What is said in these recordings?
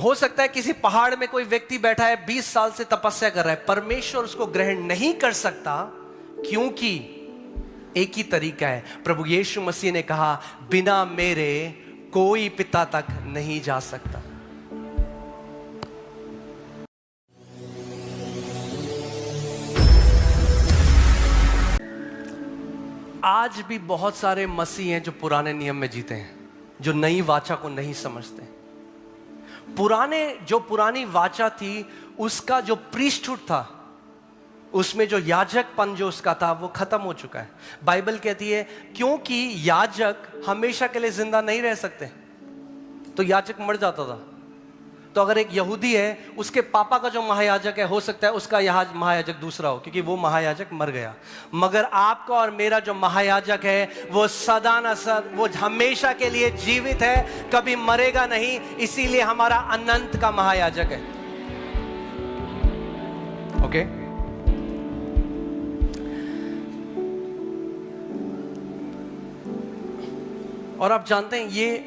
हो सकता है किसी पहाड़ में कोई व्यक्ति बैठा है, 20 साल से तपस्या कर रहा है, परमेश्वर उसको ग्रहण नहीं कर सकता, क्योंकि एक ही तरीका है। प्रभु यीशु मसीह ने कहा, बिना मेरे कोई पिता तक नहीं जा सकता। आज भी बहुत सारे मसीह हैं जो पुराने नियम में जीते हैं, जो नई वाचा को नहीं समझते। पुरानी वाचा थी, उसका जो प्रीस्टहुड था, उसमें जो याजकपन जो उसका था, वो खत्म हो चुका है। बाइबल कहती है क्योंकि याजक हमेशा के लिए जिंदा नहीं रह सकते, तो याजक मर जाता था। तो अगर एक यहूदी है, उसके पापा का जो महायाजक है, हो सकता है उसका महायाजक दूसरा हो, क्योंकि वो महायाजक मर गया। मगर आपका और मेरा जो महायाजक है, वो सदा न सद, वो हमेशा के लिए जीवित है, कभी मरेगा नहीं, इसीलिए हमारा अनंत का महायाजक है। ओके? और आप जानते हैं, ये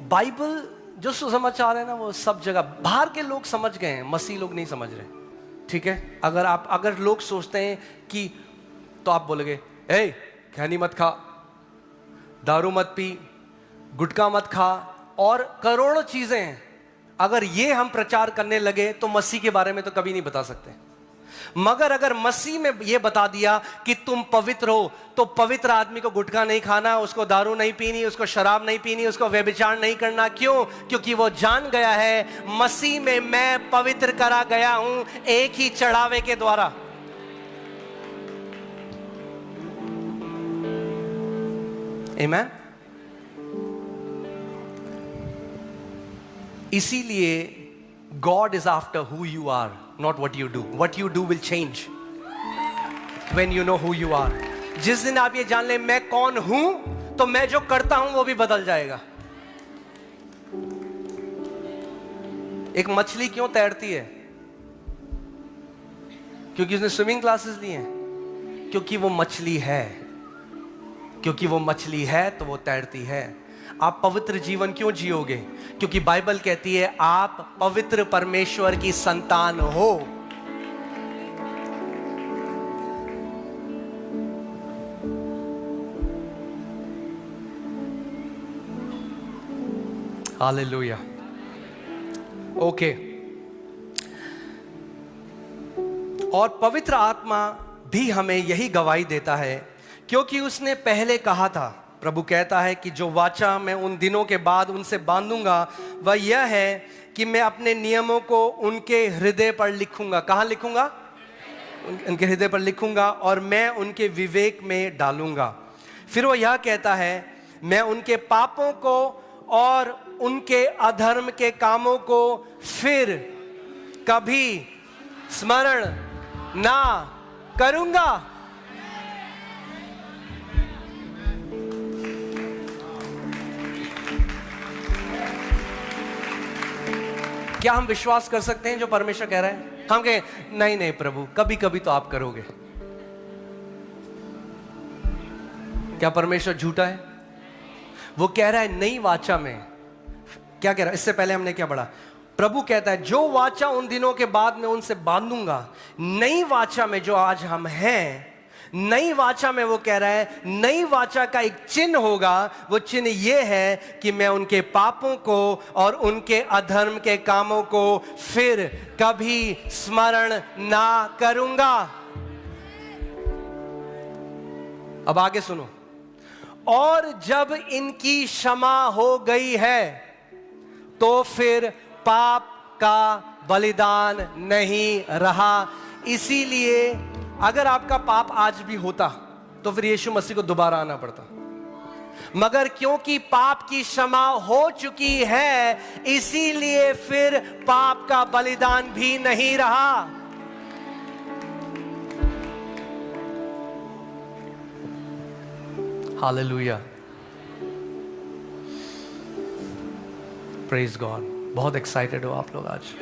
बाइबल जो सुसमाचार है ना, वो सब जगह बाहर के लोग समझ गए हैं, मसीह लोग नहीं समझ रहे। ठीक है? अगर लोग सोचते हैं कि, तो आप बोलोगे, ए खैनी मत खा, दारू मत पी, गुटखा मत खा, और करोड़ों चीजें हैं। अगर ये हम प्रचार करने लगे तो मसीह के बारे में तो कभी नहीं बता सकते। मगर अगर मसीह में यह बता दिया कि तुम पवित्र हो, तो पवित्र आदमी को गुटखा नहीं खाना, उसको दारू नहीं पीनी, उसको शराब नहीं पीनी, उसको व्यभिचार नहीं करना। क्यों? क्योंकि वो जान गया है, मसीह में मैं पवित्र करा गया हूं एक ही चढ़ावे के द्वारा। आमीन। इसीलिए God is after who you are, not what you do. What you do will change when you know who you are. जिस दिन आप ये जान ले मैं कौन हूं, तो मैं जो करता हूं वो भी बदल जाएगा। एक मछली क्यों तैरती है? क्योंकि उसने स्विमिंग क्लासेस ली हैं। क्योंकि वो मछली है। क्योंकि वो मछली है तो वो तैरती है। आप पवित्र जीवन क्यों जियोगे? क्योंकि बाइबल कहती है आप पवित्र परमेश्वर की संतान हो। हालेलुया। ओके। और पवित्र आत्मा भी हमें यही गवाही देता है, क्योंकि उसने पहले कहा था। प्रभु कहता है कि जो वाचा मैं उन दिनों के बाद उनसे बांधूंगा, वह यह है कि मैं अपने नियमों को उनके हृदय पर लिखूंगा। कहाँ लिखूंगा? उनके हृदय पर लिखूंगा, और मैं उनके विवेक में डालूंगा। फिर वो यह कहता है, मैं उनके पापों को और उनके अधर्म के कामों को फिर कभी स्मरण ना करूंगा। क्या हम विश्वास कर सकते हैं जो परमेश्वर कह रहा है? हम कहें नहीं नहीं प्रभु, कभी कभी तो आप करोगे। क्या परमेश्वर झूठा है? वो कह रहा है नई वाचा में। क्या कह रहा है? इससे पहले हमने क्या पढ़ा? प्रभु कहता है जो वाचा उन दिनों के बाद मैं उनसे बांधूंगा। नई वाचा में जो आज हम हैं, नई वाचा में वो कह रहा है नई वाचा का एक चिन्ह होगा। वो चिन्ह ये है कि मैं उनके पापों को और उनके अधर्म के कामों को फिर कभी स्मरण ना करूंगा। अब आगे सुनो। और जब इनकी क्षमा हो गई है, तो फिर पाप का बलिदान नहीं रहा। इसीलिए अगर आपका पाप आज भी होता, तो फिर यीशु मसीह को दोबारा आना पड़ता। मगर क्योंकि पाप की क्षमा हो चुकी है, इसीलिए फिर पाप का बलिदान भी नहीं रहा। हालेलुया। Praise God. बहुत एक्साइटेड हो आप लोग आज।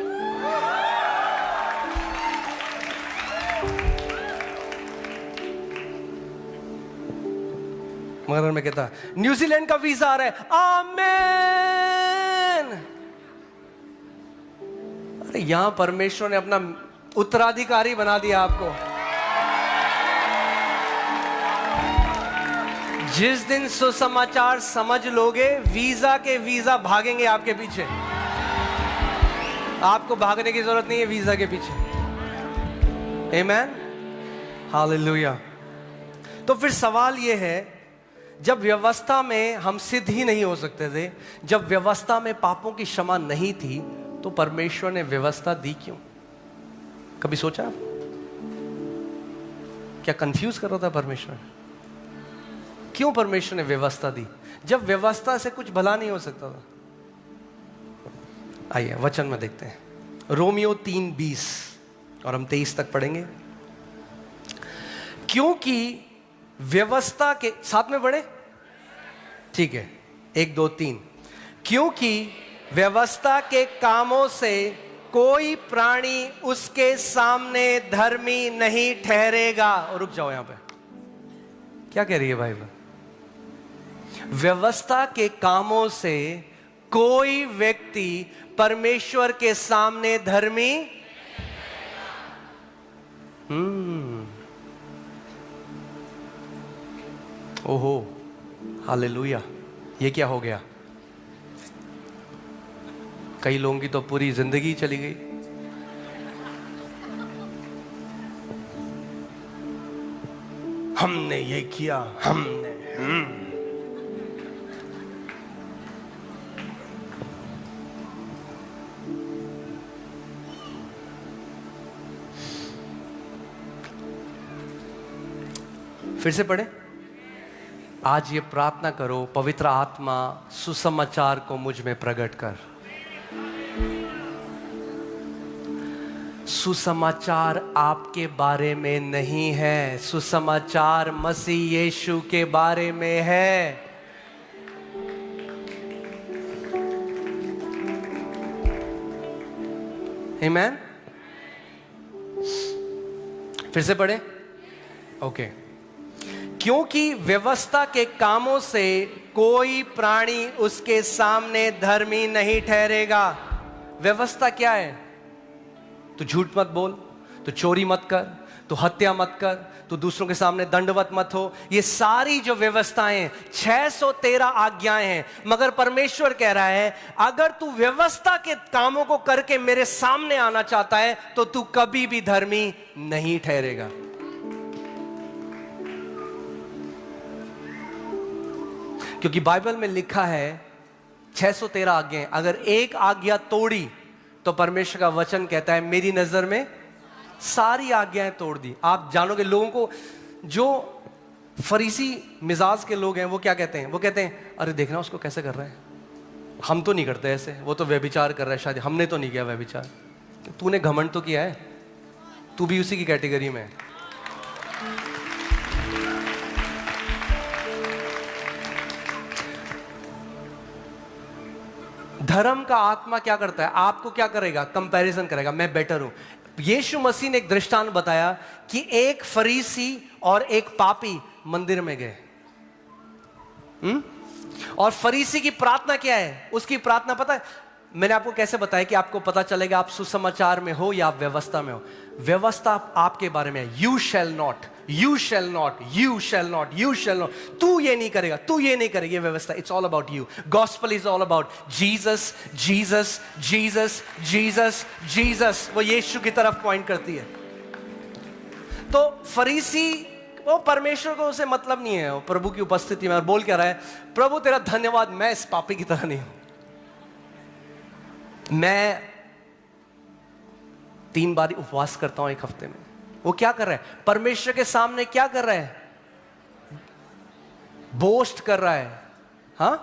मगर मैं कहता न्यूजीलैंड का वीजा आ रहा है, आमेन। यहां परमेश्वर ने अपना उत्तराधिकारी बना दिया आपको। जिस दिन सुसमाचार समझ लोगे, वीजा के वीजा भागेंगे आपके पीछे। आपको भागने की जरूरत नहीं है वीजा के पीछे। आमेन, हालेलुया। तो फिर सवाल यह है, जब व्यवस्था में हम सिद्ध ही नहीं हो सकते थे, जब व्यवस्था में पापों की क्षमा नहीं थी, तो परमेश्वर ने व्यवस्था दी क्यों? कभी सोचा? क्या कंफ्यूज कर रहा था परमेश्वर? क्यों परमेश्वर ने व्यवस्था दी जब व्यवस्था से कुछ भला नहीं हो सकता था? आइए वचन में देखते हैं, रोमियो 3:20 और हम 23 तक पढ़ेंगे। क्योंकि व्यवस्था के साथ में पढ़े, ठीक है, 1 2 3। क्योंकि व्यवस्था के कामों से कोई प्राणी उसके सामने धर्मी नहीं ठहरेगा। और रुक जाओ, यहां पे क्या कह रही है बाइबल? व्यवस्था के कामों से कोई व्यक्ति परमेश्वर के सामने धर्मी ओहो, हालेलुया। ये क्या हो गया? कई लोगों की तो पूरी जिंदगी चली गई। हमने ये किया, हमने फिर से पढ़े। आज ये प्रार्थना करो, पवित्र आत्मा सुसमाचार को मुझ में प्रकट कर। सुसमाचार आपके बारे में नहीं है, सुसमाचार मसीह यीशु के बारे में है। आमीन। फिर से पढ़े, ओके। क्योंकि व्यवस्था के कामों से कोई प्राणी उसके सामने धर्मी नहीं ठहरेगा। व्यवस्था क्या है? तू झूठ मत बोल, तू चोरी मत कर, तू हत्या मत कर, तू दूसरों के सामने दंडवत मत हो। ये सारी जो व्यवस्थाएं 613 आज्ञाएं हैं, मगर परमेश्वर कह रहा है अगर तू व्यवस्था के कामों को करके मेरे सामने आना चाहता है तो तू कभी भी धर्मी नहीं ठहरेगा। क्योंकि बाइबल में लिखा है 613 आज्ञाएं, अगर एक आज्ञा तोड़ी तो परमेश्वर का वचन कहता है मेरी नजर में सारी आज्ञाएं तोड़ दी। आप जानोगे लोगों को, जो फरीसी मिजाज के लोग हैं, वो क्या कहते हैं? वो कहते हैं अरे देखना उसको कैसे कर रहा है, हम तो नहीं करते ऐसे, वो तो व्यभिचार कर रहा है, शायद हमने तो नहीं किया व्यभिचार। तूने घमंड तो किया है, तू भी उसी की कैटेगरी में है। धर्म का आत्मा क्या करता है? आपको क्या करेगा? कंपैरिजन करेगा, मैं बेटर हूं। यीशु मसीह ने एक दृष्टांत बताया कि एक फरीसी और एक पापी मंदिर में गए। और फरीसी की प्रार्थना क्या है? उसकी प्रार्थना पता है? मैंने आपको कैसे बताया कि आपको पता चलेगा आप सुसमाचार में हो या आप व्यवस्था में हो। व्यवस्था आपके बारे में है, you shall not, you shall not, you shall not, you shall not, तू ये नहीं करेगा, तू ये नहीं करेगा। ये व्यवस्था, it's all about you. Gospel is all about Jesus, Jesus, Jesus, Jesus, Jesus. वो यीशु की तरफ पॉइंट करती है। तो फरीसी, वो परमेश्वर को उसे मतलब नहीं है, वो प्रभु की उपस्थिति में और बोल क्या रहा है, प्रभु तेरा धन्यवाद, मैं इस पापी की तरह नहीं हूं। मैं 3 बार उपवास करता हूं एक हफ्ते में। वो क्या कर रहा है? परमेश्वर के सामने क्या कर रहा है? बोस्ट कर रहा है। हाँ,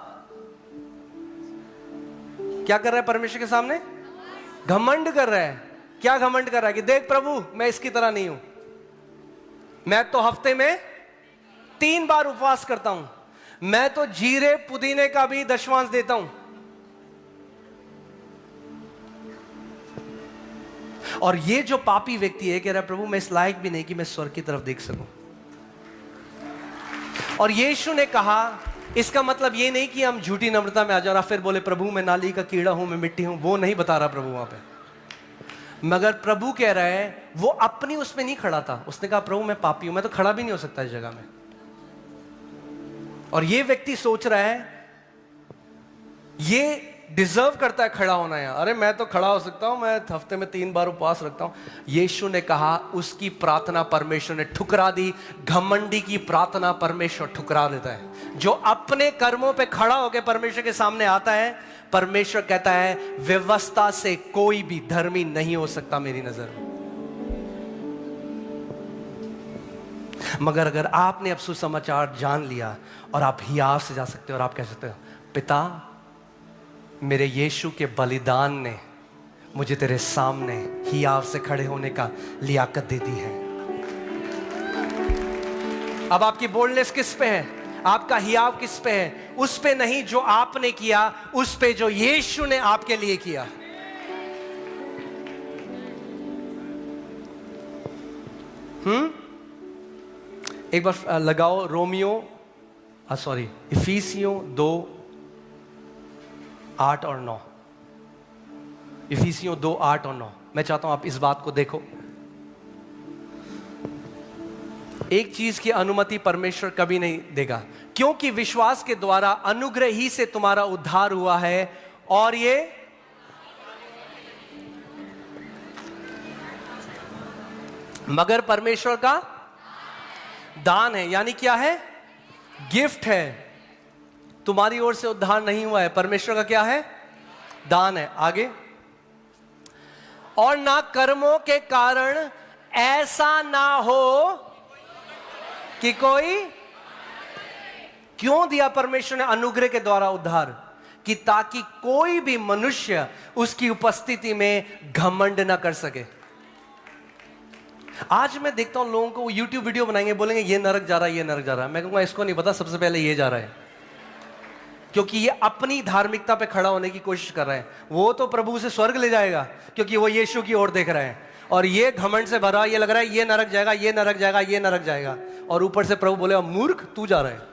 क्या कर रहा है परमेश्वर के सामने? घमंड कर रहा है। क्या घमंड कर रहा है? कि देख प्रभु, मैं इसकी तरह नहीं हूं, मैं तो हफ्ते में 3 बार उपवास करता हूं, मैं तो जीरे पुदीने का भी दशमांश देता हूं। और ये जो पापी व्यक्ति है कह रहा है प्रभु मैं इस लायक भी नहीं कि मैं स्वर्ग की तरफ देख सकूं। और यीशु ने कहा इसका मतलब ये नहीं कि हम झूठी नम्रता में आ जाओ और फिर बोले प्रभु मैं नाली का कीड़ा हूं, मैं मिट्टी हूं। वो नहीं बता रहा प्रभु वहां पे। मगर प्रभु कह रहा है, वो अपनी उसमें नहीं खड़ा था। उसने कहा प्रभु मैं पापी हूं, मैं तो खड़ा भी नहीं हो सकता इस जगह में। और ये व्यक्ति सोच रहा है ये डिजर्व करता है खड़ा होना है। अरे मैं तो खड़ा हो सकता हूं, मैं हफ्ते में 3 बार उपवास रखता हूं। यीशु ने कहा, उसकी प्रार्थना परमेश्वर ने ठुकरा दी। घमंडी की प्रार्थना परमेश्वर ठुकरा देता है। जो अपने कर्मों पे खड़ा होकर परमेश्वर के सामने आता है, परमेश्वर कहता है व्यवस्था से कोई भी धर्मी नहीं हो सकता मेरी नजर में। मगर अगर आपने अब सुसमाचार जान लिया और आप हियाव से जा सकते हो और आप कह सकते हो, पिता मेरे यीशु के बलिदान ने मुझे तेरे सामने हियाव से खड़े होने का लियाकत दे दी है। अब आपकी बोल्डनेस किस पे है? आपका हियाव किस पे है? उस पे नहीं जो आपने किया, उस पे जो यीशु ने आपके लिए किया। एक बार लगाओ इफिसियों 2:8 और 9। इफिसियों 2:8 और 9। मैं चाहता हूं आप इस बात को देखो। एक चीज की अनुमति परमेश्वर कभी नहीं देगा, क्योंकि विश्वास के द्वारा अनुग्रह ही से तुम्हारा उद्धार हुआ है, और ये मगर परमेश्वर का दान है। यानी क्या है? गिफ्ट है। तुम्हारी ओर से उद्धार नहीं हुआ है, परमेश्वर का क्या है? दान है। आगे, और ना कर्मों के कारण, ऐसा ना हो कि कोई। क्यों दिया परमेश्वर ने अनुग्रह के द्वारा उद्धार? कि ताकि कोई भी मनुष्य उसकी उपस्थिति में घमंड ना कर सके। आज मैं देखता हूं लोगों को, वो YouTube वीडियो बनाएंगे, बोलेंगे ये नरक जा रहा है, ये नरक जा रहा है। मैं कहूंगा इसको नहीं पता, सबसे पहले ये जा रहा है, क्योंकि ये अपनी धार्मिकता पे खड़ा होने की कोशिश कर रहा है। वो तो प्रभु से स्वर्ग ले जाएगा, क्योंकि वो यीशु की ओर देख रहा है, और ये घमंड से भरा, ये लग रहा है ये नरक जाएगा, ये नरक जाएगा, ये नरक जाएगा। और ऊपर से प्रभु बोले मूर्ख तू जा रहा है।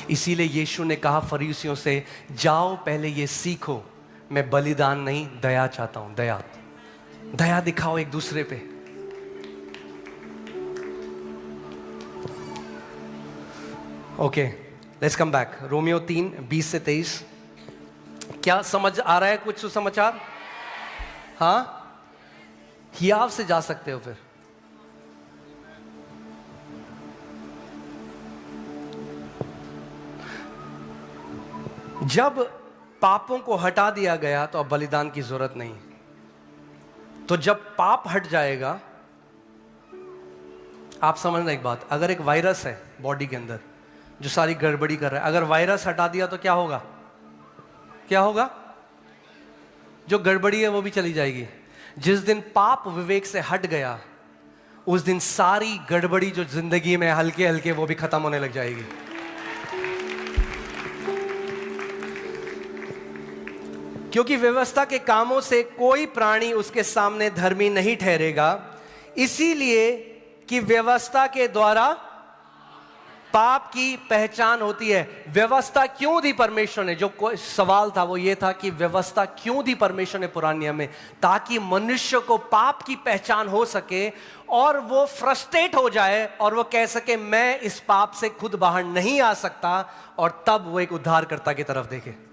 इसीलिए यीशु ने कहा फरीसियों से, जाओ पहले ये सीखो, मैं बलिदान नहीं दया चाहता हूं। दया, दया दिखाओ एक दूसरे पे। Okay, let's come back. Romeo 3:20-23। क्या समझ आ रहा है कुछ सुसमाचार? हाँ, हियाव से जा सकते हो। फिर जब पापों को हटा दिया गया तो अब बलिदान की जरूरत नहीं। तो जब पाप हट जाएगा, आप समझना एक बात, अगर एक वायरस है बॉडी के अंदर जो सारी गड़बड़ी कर रहा है, अगर वायरस हटा दिया तो क्या होगा? क्या होगा? जो गड़बड़ी है वो भी चली जाएगी। जिस दिन पाप विवेक से हट गया, उस दिन सारी गड़बड़ी जो जिंदगी में हल्के हल्के वो भी खत्म होने लग जाएगी। क्योंकि व्यवस्था के कामों से कोई प्राणी उसके सामने धर्मी नहीं ठहरेगा, इसीलिए कि व्यवस्था के द्वारा पाप की पहचान होती है। व्यवस्था क्यों दी परमेश्वर ने? जो कोई सवाल था वो ये था कि व्यवस्था क्यों दी परमेश्वर ने पुराने नियम में? ताकि मनुष्य को पाप की पहचान हो सके और वो फ्रस्ट्रेट हो जाए और वो कह सके मैं इस पाप से खुद बाहर नहीं आ सकता, और तब वो एक उद्धारकर्ता की तरफ देखे।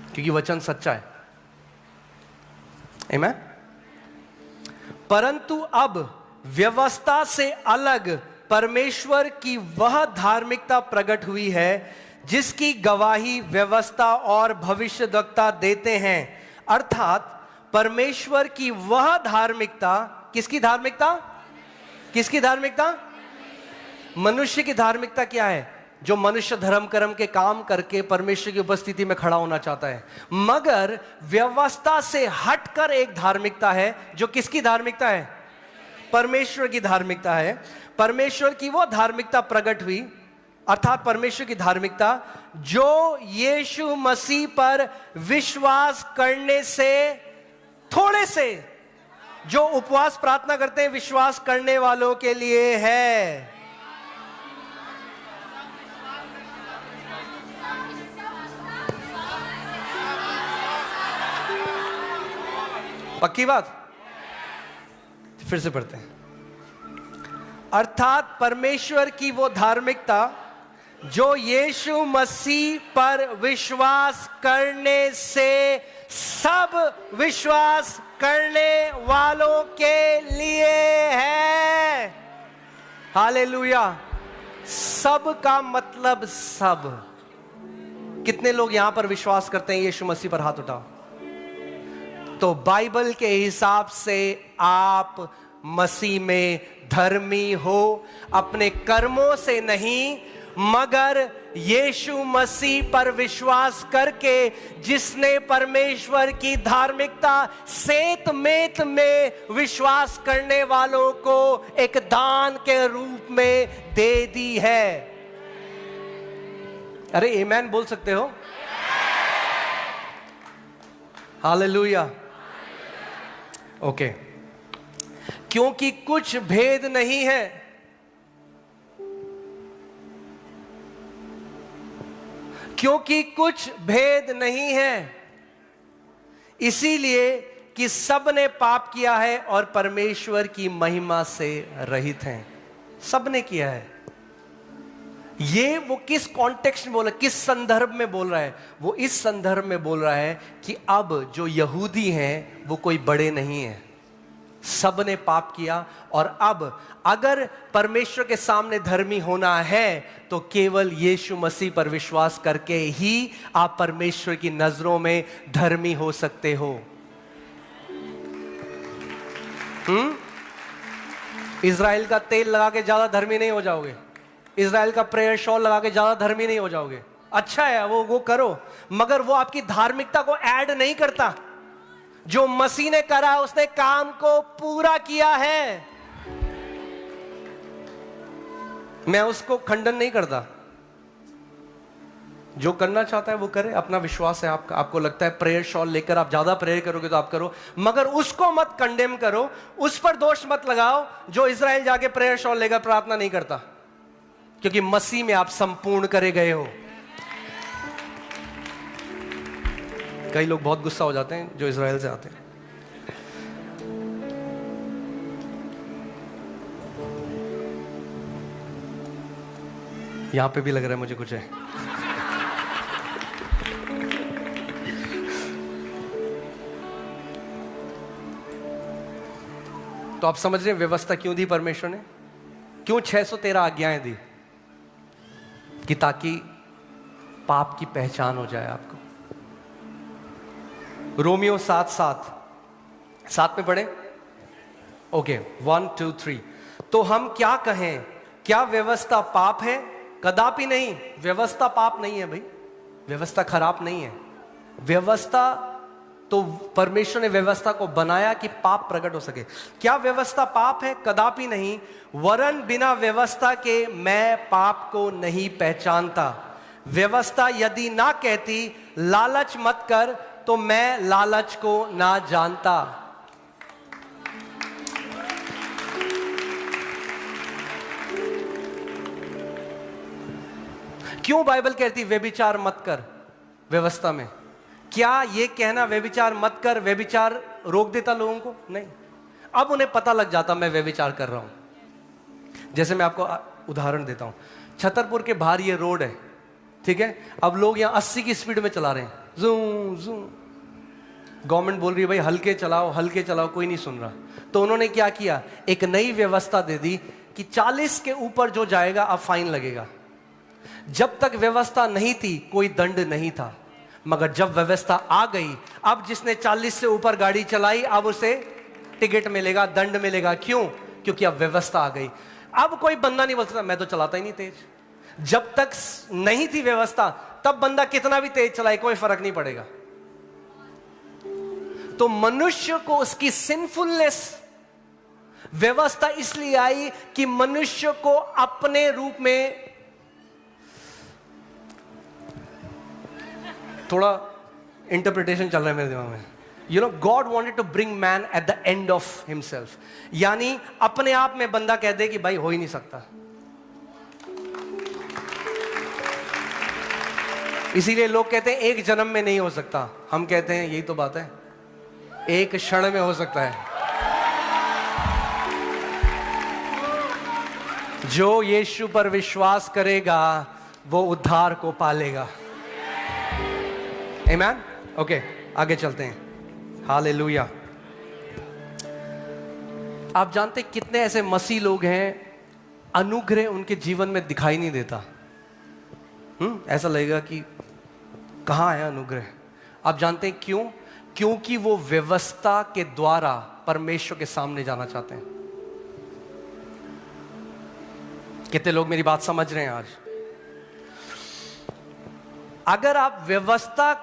क्योंकि वचन सच्चा है। आमीन। परंतु अब व्यवस्था से अलग परमेश्वर की वह धार्मिकता प्रकट हुई है जिसकी गवाही व्यवस्था और भविष्यद्वक्ता देते हैं। अर्थात परमेश्वर की वह धार्मिकता, किसकी धार्मिकता? किसकी धार्मिकता? मनुष्य की धार्मिकता क्या है? जो मनुष्य धर्म कर्म के काम करके परमेश्वर की उपस्थिति में खड़ा होना चाहता है। मगर व्यवस्था से हटकर एक धार्मिकता है, जो किसकी धार्मिकता है? परमेश्वर की धार्मिकता है। परमेश्वर की वो धार्मिकता प्रकट हुई, अर्थात परमेश्वर की धार्मिकता जो यीशु मसीह पर विश्वास करने से, थोड़े से जो उपवास प्रार्थना करते हैं विश्वास करने वालों के लिए है। पक्की बात? फिर से पढ़ते हैं। अर्थात परमेश्वर की वो धार्मिकता जो यीशु मसीह पर विश्वास करने से सब विश्वास करने वालों के लिए है। हालेलुया। सब का मतलब सब। कितने लोग यहां पर विश्वास करते हैं यीशु मसीह पर? हाथ उठाओ। तो बाइबल के हिसाब से आप मसीह में धर्मी हो, अपने कर्मों से नहीं, मगर यीशु मसीह पर विश्वास करके, जिसने परमेश्वर की धार्मिकता सेत मेत में विश्वास करने वालों को एक दान के रूप में दे दी है। अरे आमीन बोल सकते हो? हालेलुया। ओके। क्योंकि कुछ भेद नहीं है, क्योंकि कुछ भेद नहीं है, इसीलिए कि सब ने पाप किया है और परमेश्वर की महिमा से रहित हैं। सब ने किया है। ये वो किस कॉन्टेक्स्ट में बोल रहा है, किस संदर्भ में बोल रहा है? वो इस संदर्भ में बोल रहा है कि अब जो यहूदी हैं वो कोई बड़े नहीं हैं, सब ने पाप किया, और अब अगर परमेश्वर के सामने धर्मी होना है तो केवल यीशु मसीह पर विश्वास करके ही आप परमेश्वर की नजरों में धर्मी हो सकते हो। इज़राइल का तेल लगा के ज्यादा धर्मी नहीं हो जाओगे, इज़राइल का प्रेयर शॉल लगा के ज्यादा धर्मी नहीं हो जाओगे। अच्छा है वो करो, मगर वो आपकी धार्मिकता को ऐड नहीं करता। जो मसीह ने करा, उसने काम को पूरा किया है। मैं उसको खंडन नहीं करता, जो करना चाहता है वो करे, अपना विश्वास है आपका। आपको लगता है प्रेयर शॉल लेकर आप ज्यादा प्रेयर करोगे तो आप करो, मगर उसको मत कंडेम करो, उस पर दोष मत लगाओ जो इज़राइल जाके प्रेयर शॉल लेकर प्रार्थना नहीं करता, क्योंकि मसीह में आप संपूर्ण करे गए हो। कई लोग बहुत गुस्सा हो जाते हैं जो इज़राइल से आते हैं। यहां पे भी लग रहा है मुझे कुछ है। तो आप समझ रहे हैं व्यवस्था क्यों दी परमेश्वर ने? क्यों 613 आज्ञाएं दी? कि ताकि पाप की पहचान हो जाए आपको। रोमियो 7:7 में पढ़े। ओके, 1 2 3। तो हम क्या कहें? क्या व्यवस्था पाप है? कदापि नहीं। व्यवस्था पाप नहीं है भाई, व्यवस्था खराब नहीं है। व्यवस्था तो परमेश्वर ने व्यवस्था को बनाया कि पाप प्रकट हो सके। क्या व्यवस्था पाप है? कदापि नहीं। वरन बिना व्यवस्था के मैं पाप को नहीं पहचानता। व्यवस्था यदि ना कहती लालच मत कर, तो मैं लालच को ना जानता। क्यों बाइबल कहती व्यभिचार मत कर व्यवस्था में? क्या ये कहना व्यभिचार मत कर व्यभिचार रोक देता लोगों को? नहीं। अब उन्हें पता लग जाता मैं व्यभिचार कर रहा हूं। जैसे मैं आपको उदाहरण देता हूं, छतरपुर के बाहर ये रोड है, ठीक है? अब लोग यहां 80 की स्पीड में चला रहे हैं, जूम जूम। गवर्नमेंट बोल रही है भाई हल्के चलाओ, हल्के चलाओ, कोई नहीं सुन रहा। तो उन्होंने क्या किया? एक नई व्यवस्था दे दी कि 40 के ऊपर जो जाएगा अब फाइन लगेगा। जब तक व्यवस्था नहीं थी कोई दंड नहीं था, मगर जब व्यवस्था आ गई, अब जिसने 40 से ऊपर गाड़ी चलाई अब उसे टिकट मिलेगा, दंड मिलेगा। क्यों? क्योंकि अब व्यवस्था आ गई। अब कोई बंदा नहीं बोल सकता मैं तो चलाता ही नहीं तेज। जब तक नहीं थी व्यवस्था तब बंदा कितना भी तेज चलाए कोई फर्क नहीं पड़ेगा। तो मनुष्य को उसकी सिंफुलनेस, व्यवस्था इसलिए आई कि मनुष्य को अपने रूप में, थोड़ा इंटरप्रिटेशन चल रहा है मेरे दिमाग में, you know, God wanted to bring man at the end of himself. यानी अपने आप में बंदा कह दे कि भाई हो ही नहीं सकता। इसीलिए लोग कहते हैं एक जन्म में नहीं हो सकता, हम कहते हैं यही तो बात है। एक क्षण में हो सकता है। जो यीशु पर विश्वास करेगा वो उद्धार को पालेगा। आमीन। ओके, आगे चलते हैं। हालेलुया। आप जानते कितने ऐसे मसीह लोग हैं, अनुग्रह उनके जीवन में दिखाई नहीं देता। ऐसा लगेगा कि कहाँ है अनुग्रह। आप जानते हैं क्यों? क्योंकि वो व्यवस्था के द्वारा परमेश्वर के सामने जाना चाहते हैं। कितने लोग मेरी बात समझ रहे हैं आज? अगर आप व्यवस्था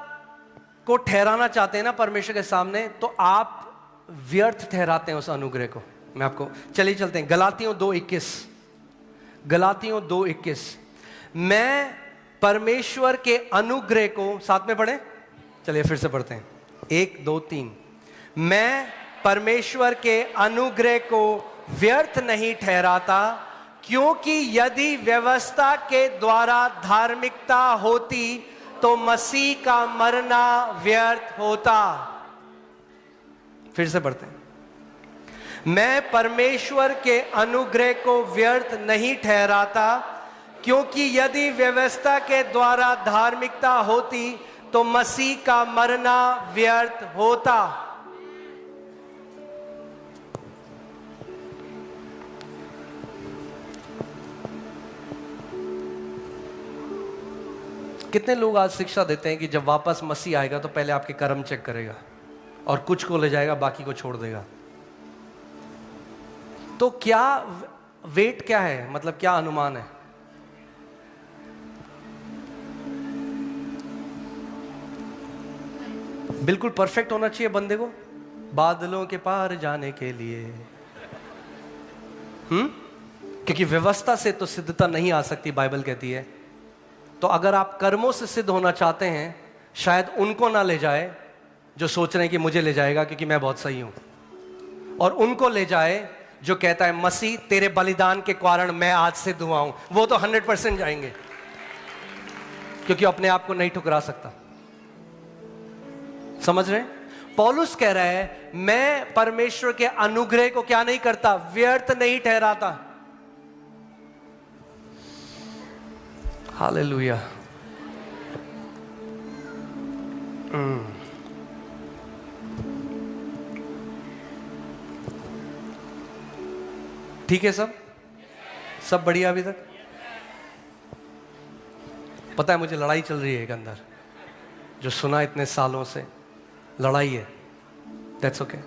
को ठहराना चाहते हैं ना परमेश्वर के सामने, तो आप व्यर्थ ठहराते हैं उस अनुग्रह को। मैं आपको, चलिए चलते हैं गलातियों 2:21। गलातियों 2:21। मैं परमेश्वर के अनुग्रह को, साथ में पढ़ें, चलिए फिर से पढ़ते हैं, 1 2 3। मैं परमेश्वर के अनुग्रह को व्यर्थ नहीं ठहराता, क्योंकि यदि व्यवस्था के द्वारा धार्मिकता होती तो मसीह का मरना व्यर्थ होता। फिर से पढ़ते हैं। मैं परमेश्वर के अनुग्रह को व्यर्थ नहीं ठहराता, क्योंकि यदि व्यवस्था के द्वारा धार्मिकता होती तो मसीह का मरना व्यर्थ होता। कितने लोग आज शिक्षा देते हैं कि जब वापस मसीह आएगा तो पहले आपके कर्म चेक करेगा और कुछ को ले जाएगा, बाकी को छोड़ देगा। तो क्या वेट क्या है, मतलब क्या अनुमान है? बिल्कुल परफेक्ट होना चाहिए बंदे को बादलों के पार जाने के लिए। क्योंकि व्यवस्था से तो सिद्धता नहीं आ सकती, बाइबल कहती है। तो अगर आप कर्मों से सिद्ध होना चाहते हैं, शायद उनको ना ले जाए जो सोच रहे हैं कि मुझे ले जाएगा क्योंकि मैं बहुत सही हूं, और उनको ले जाए जो कहता है मसीह तेरे बलिदान के कारण मैं आज सिद्ध हुआ हूं। वो तो 100% जाएंगे, क्योंकि अपने आप को नहीं ठुकरा सकता। समझ रहे हैं? पौलुस कह रहा है मैं परमेश्वर के अनुग्रह को क्या नहीं करता, व्यर्थ नहीं ठहराता। हालेलुया। ठीक है, सब बढ़िया अभी तक? पता है मुझे लड़ाई चल रही है एक अंदर, जो सुना इतने सालों से लड़ाई है। That's okay.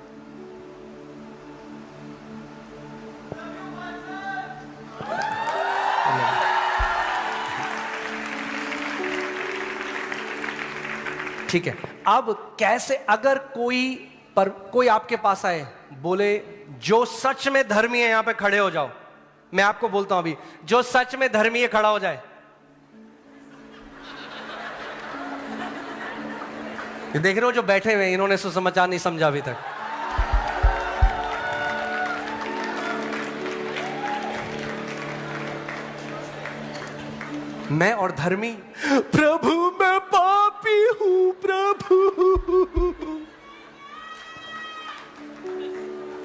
ठीक है। अब कैसे, अगर कोई आपके पास आए, बोले जो सच में धर्मी है यहां पे खड़े हो जाओ। मैं आपको बोलता हूं अभी, जो सच में धर्मी है खड़ा हो जाए। ये देख रहे हो जो बैठे हुए, इन्होंने सुसमाचार नहीं समझा अभी तक। मैं और धर्मी, प्रभु मैं पापी हूं प्रभु।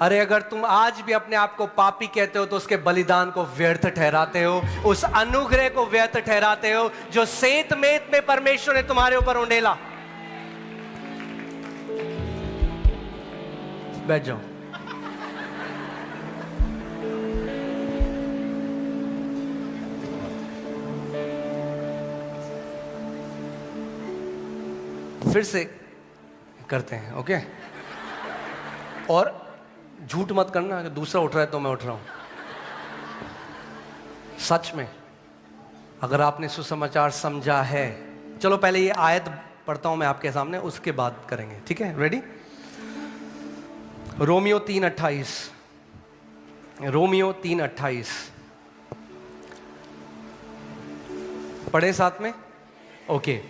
अरे अगर तुम आज भी अपने आप को पापी कहते हो तो उसके बलिदान को व्यर्थ ठहराते हो, उस अनुग्रह को व्यर्थ ठहराते हो जो सेत मेत में परमेश्वर ने तुम्हारे ऊपर उंडेला। बैठ जाओ। फिर से करते हैं, ओके? और झूठ मत करना, अगर दूसरा उठ रहा है तो मैं उठ रहा हूं। सच में अगर आपने सुसमाचार समझा है, चलो पहले ये आयत पढ़ता हूं मैं आपके सामने, उसके बाद करेंगे, ठीक है? रेडी? रोमियो 3:28। रोमियो 3:28 पढ़े साथ में, ओके?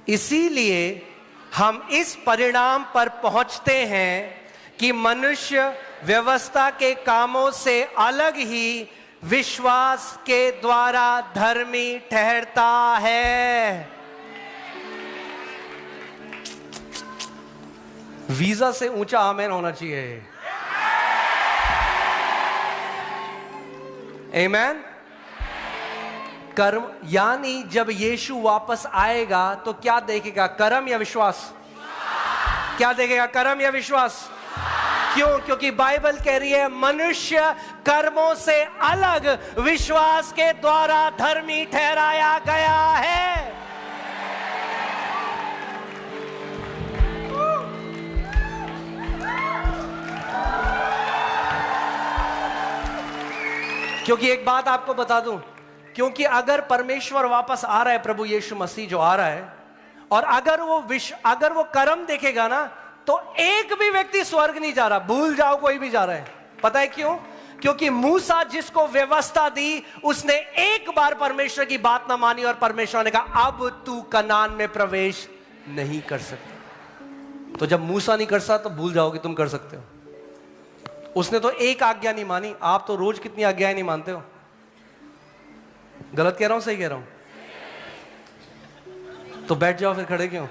इसीलिए हम इस परिणाम पर पहुंचते हैं कि मनुष्य व्यवस्था के कामों से अलग ही विश्वास के द्वारा धर्मी ठहरता है। वीजा से ऊंचा आमेन होना चाहिए। आमेन। कर्म, यानी जब यीशु वापस आएगा तो क्या देखेगा, कर्म या विश्वास? क्या देखेगा, कर्म या विश्वास? क्यों? क्योंकि बाइबल कह रही है मनुष्य कर्मों से अलग विश्वास के द्वारा धर्मी ठहराया गया है। क्योंकि एक बात आपको बता दूं, क्योंकि अगर परमेश्वर वापस आ रहा है, प्रभु यीशु मसीह जो आ रहा है, और अगर वो कर्म देखेगा ना, तो एक भी व्यक्ति स्वर्ग नहीं जा रहा। भूल जाओ कोई भी जा रहा है। पता है क्यों? क्योंकि मूसा जिसको व्यवस्था दी, उसने एक बार परमेश्वर की बात ना मानी और परमेश्वर ने कहा अब तू कनान में प्रवेश नहीं कर सकता। तो जब मूसा नहीं कर सकता तो भूल जाओ कि तुम कर सकते हो। उसने तो एक आज्ञा नहीं मानी। आप तो रोज कितनी आज्ञाएं नहीं मानते हो। गलत कह रहा हूं, सही कह रहा हूं? तो बैठ जाओ, फिर खड़े क्यों?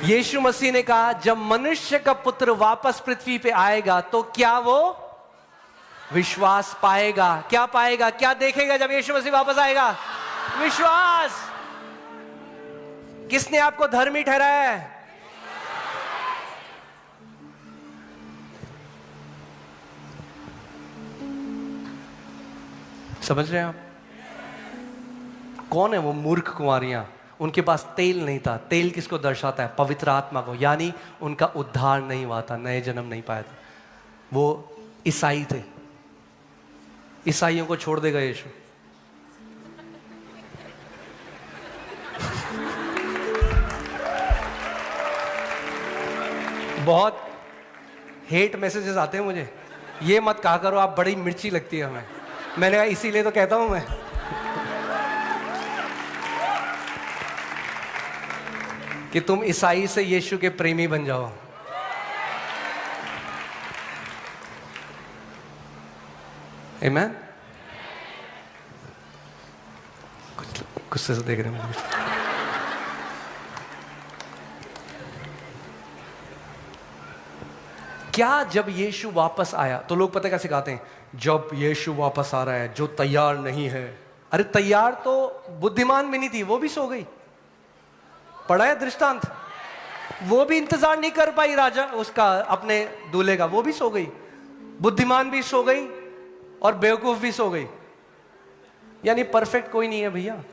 यीशु मसीह ने कहा जब मनुष्य का पुत्र वापस पृथ्वी पे आएगा तो क्या वो विश्वास पाएगा? क्या पाएगा? क्या देखेगा जब यीशु मसीह वापस आएगा? विश्वास। किसने आपको धर्मी ठहराया है? समझ रहे हैं आप? कौन है वो मूर्ख कुंवारियां? उनके पास तेल नहीं था। तेल किसको दर्शाता है? पवित्र आत्मा को। यानी उनका उद्धार नहीं हुआ था, नए जन्म नहीं पाया था। वो ईसाई थे। ईसाइयों को छोड़ देगा यीशु? बहुत हेट मैसेजेस आते हैं मुझे, ये मत कहा करो आप, बड़ी मिर्ची लगती है हमें। मैंने कहा इसीलिए तो कहता हूं मैं। कि तुम ईसाई से यीशु के प्रेमी बन जाओ। आमीन। कुछ गुस्से से देख रहे हैं मुझे। क्या जब यीशु वापस आया तो लोग पता क्या सिखाते हैं? जब यीशु वापस आ रहा है, जो तैयार नहीं है। अरे तैयार तो बुद्धिमान भी नहीं थी, वो भी सो गई। पढ़ा है दृष्टांत? वो भी इंतजार नहीं कर पाई राजा उसका, अपने दूल्हे का, वो भी सो गई। बुद्धिमान भी सो गई और बेवकूफ भी सो गई। यानी परफेक्ट कोई नहीं है भैया।